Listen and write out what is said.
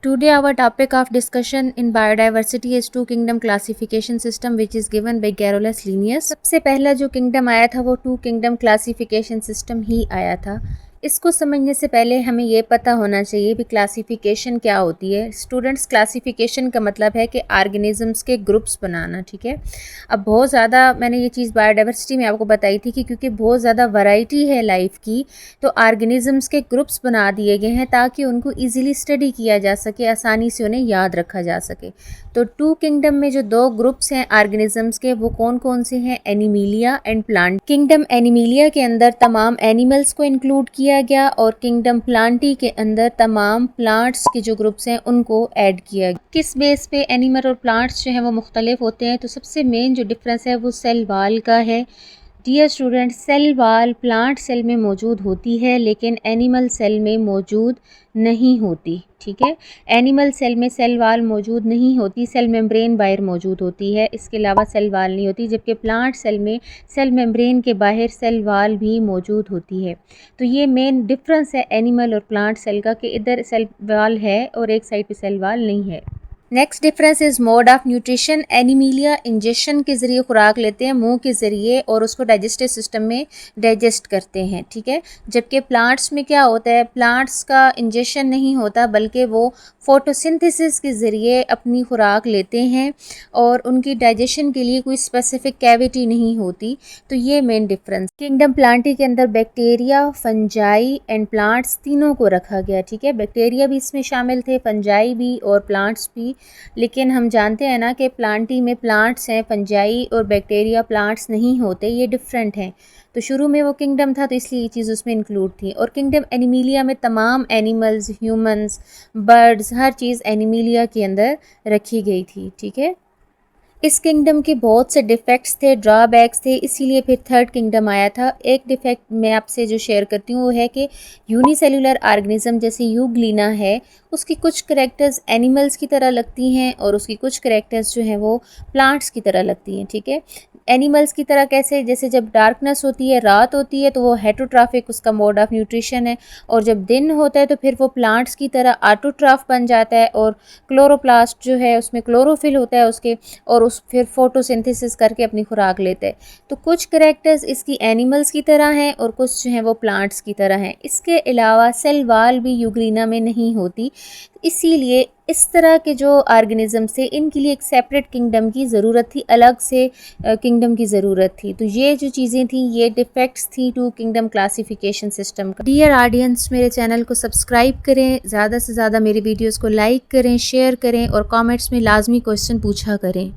Today our topic of discussion in biodiversity is two kingdom classification system which is given by Carolus Linnaeus। सबसे पहला जो kingdom आया था वो to kingdom classification system ही आया था। इसको समझने से पहले हमें ये पता होना चाहिए कि क्लासिफिकेशन क्या होती है। स्टूडेंट्स, क्लासिफिकेशन का मतलब है कि ऑर्गेनिजम्स के ग्रुप्स बनाना, ठीक है। अब बहुत ज़्यादा मैंने ये चीज़ बायोडाइवर्सिटी में आपको बताई थी कि क्योंकि बहुत ज़्यादा वैरायटी है लाइफ की, तो ऑर्गेनिजम्स के ग्रुप्स बना दिए गए हैं ताकि उनको ईजिली स्टडी किया जा सके, आसानी से उन्हें याद रखा जा सके। तो टू किंगडम में जो दो ग्रुप्स हैं ऑर्गेनिजम्स के वो कौन कौन से हैं? Animalia and plant. Kingdom Animalia के अंदर तमाम एनिमल्स को इंक्लूड किया गया और किंगडम प्लांटी के अंदर तमाम प्लांट्स के जो ग्रुप्स हैं उनको ऐड किया गया। किस बेस पे एनिमल और प्लांट्स जो हैं वो मुख्तलिफ होते हैं? तो सबसे मेन जो डिफरेंस है वो सेल वाल का है। Dear student, cell wall plant cell में मौजूद होती है लेकिन एनिमल सेल में मौजूद नहीं होती, ठीक है। एनिमल सेल में सेल वाल मौजूद नहीं होती, सेल मेम्ब्रेन बाहर मौजूद होती है, इसके अलावा सेल वाल नहीं होती। जबकि प्लांट सेल में सेल मेम्ब्रेन के बाहर सेल वाल भी मौजूद होती है। तो ये मेन डिफरेंस है एनिमल और प्लांट सेल का कि इधर सेल वाल है और एक साइड पे सेल वाल नहीं है। Next difference is mode of nutrition. Animalia injection के ज़रिए खुराक लेते हैं मुंह के ज़रिए और उसको डाइजेस्टिव सिस्टम में डाइजेस्ट करते हैं, ठीक है। जबकि प्लांट्स में क्या होता है? प्लांट्स का इंजेक्शन नहीं होता बल्कि वो फोटोसिंथेसिस के ज़रिए अपनी खुराक लेते हैं और उनकी डाइजेशन के लिए कोई स्पेसिफिक कैविटी नहीं होती। तो ये मेन डिफरेंस। किंगडम प्लांटी के अंदर बैक्टीरिया, फंजाई एंड प्लांट्स तीनों को रखा गया, ठीक है। बैक्टीरिया भी इसमें शामिल थे, फंजाई भी और प्लांट्स भी। लेकिन हम जानते हैं ना कि प्लांटी में प्लांट्स हैं, फंजाई और बैक्टीरिया प्लांट्स नहीं होते, ये डिफरेंट हैं। तो शुरू में वो किंगडम था तो इसलिए ये चीज़ उसमें इंक्लूड थी। और किंगडम एनिमीलिया में तमाम एनिमल्स, ह्यूमंस, बर्ड्स, हर चीज़ एनिमीलिया के अंदर रखी गई थी, ठीक है। इस किंगडम के बहुत से डिफेक्ट्स थे, ड्रॉबैक्स थे, इसीलिए फिर थर्ड किंगडम आया था। एक डिफेक्ट मैं आपसे जो शेयर करती हूँ वो है कि यूनिसेलुलर ऑर्गेनिज्म जैसे यूग्लिना है, उसकी कुछ करैक्टर्स एनिमल्स की तरह लगती हैं और उसकी कुछ करैक्टर्स जो हैं वो प्लांट्स की तरह लगती हैं, ठीक है। एनिमल्स की तरह कैसे? जैसे जब डार्कनेस होती है, रात होती है, तो वो हेटरोट्राफिक उसका मोड ऑफ न्यूट्रिशन है, और जब दिन होता है तो फिर वो प्लांट्स की तरह ऑटोट्राफ बन जाता है और क्लोरोप्लास्ट जो है उसमें क्लोरोफिल होता है उसके, और उस फिर फोटोसिंथेसिस करके अपनी खुराक लेते हैं। तो कुछ करैक्टर्स इसकी एनिमल्स की तरह हैं और कुछ जो हैं वो प्लांट्स की तरह हैं। इसके अलावा सेल वाल भी यूग्लिना में नहीं होती, इसीलिए इस तरह के जो ऑर्गेनिज्म थे इनके लिए एक सेपरेट किंगडम की ज़रूरत थी, अलग से किंगडम की ज़रूरत थी। तो ये जो चीज़ें थी ये डिफेक्ट्स थी टू किंगडम क्लासिफिकेशन सिस्टम का। डियर ऑडियंस, मेरे चैनल को सब्सक्राइब करें, ज़्यादा से ज़्यादा मेरी वीडियोज़ को लाइक करें, शेयर करें और कॉमेंट्स में लाजमी क्वेश्चन पूछा करें।